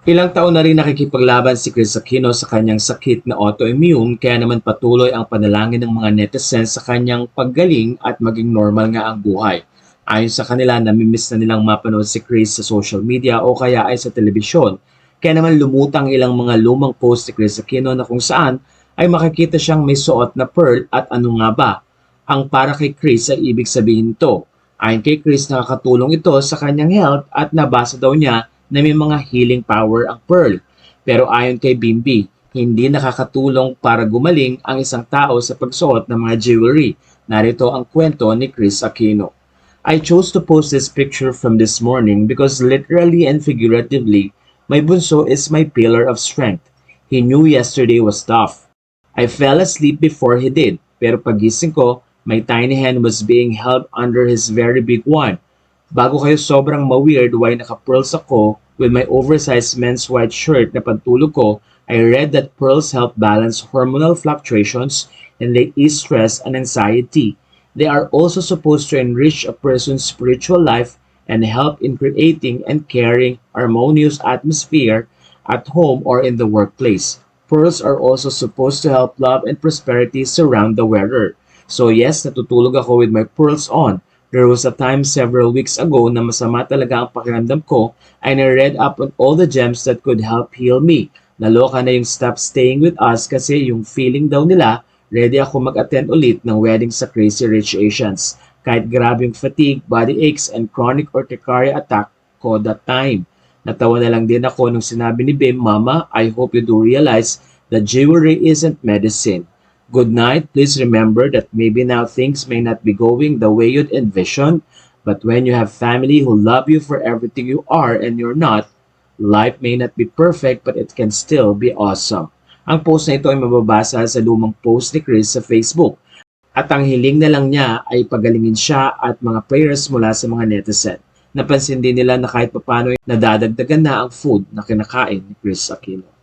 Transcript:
Ilang taon na rin nakikipaglaban si Chris Aquino sa kanyang sakit na autoimmune kaya naman patuloy ang panalangin ng mga netizens sa kanyang paggaling at maging normal nga ang buhay. Ayon sa kanila, namimiss na nilang mapanood si Chris sa social media o kaya ay sa telebisyon. Kaya naman lumutang ilang mga lumang post ni Chris Aquino na kung saan ay makikita siyang may suot na pearl at ano nga ba. Ang para kay Chris ay ibig sabihin to. Ayon kay Chris, nakakatulong ito sa kanyang health at nabasa daw niya na may mga healing power ang pearl. Pero ayon kay Bimbi, hindi nakakatulong para gumaling ang isang tao sa pagsuot ng mga jewelry. Narito ang kwento ni Chris Aquino. I chose to post this picture from this morning because literally and figuratively, my bunso is my pillar of strength. He knew yesterday was tough. I fell asleep before he did, pero pagising ko, my tiny hand was being held under his very big one. Bago kayo sobrang ma-weird why naka-pearls ako with my oversized men's white shirt na pantulog ko, I read that pearls help balance hormonal fluctuations and they ease stress and anxiety. They are also supposed to enrich a person's spiritual life and help in creating and carrying harmonious atmosphere at home or in the workplace. Pearls are also supposed to help love and prosperity surround the wearer. So yes, natutulog ako with my pearls on. There was a time several weeks ago na masama talaga ang pakiramdam ko and I read up on all the gems that could help heal me. Naloka na yung stop staying with us kasi yung feeling daw nila ready ako mag-attend ulit ng wedding sa Crazy Rich Asians. Kahit grabe yung fatigue, body aches, and chronic urticaria attack ko that time. Natawa na lang din ako nung sinabi ni Bim, Mama, I hope you do realize that jewelry isn't medicine. Good night. Please remember that maybe now things may not be going the way you'd envision, but when you have family who love you for everything you are and you're not, life may not be perfect but it can still be awesome. Ang post na ito ay mababasa sa lumang post ni Chris sa Facebook. At ang hiling na lang niya ay pagalingin siya at mga prayers mula sa mga netizen. Napansin din nila na kahit papano ay nadadagdagan na ang food na kinakain ni Chris Aquino.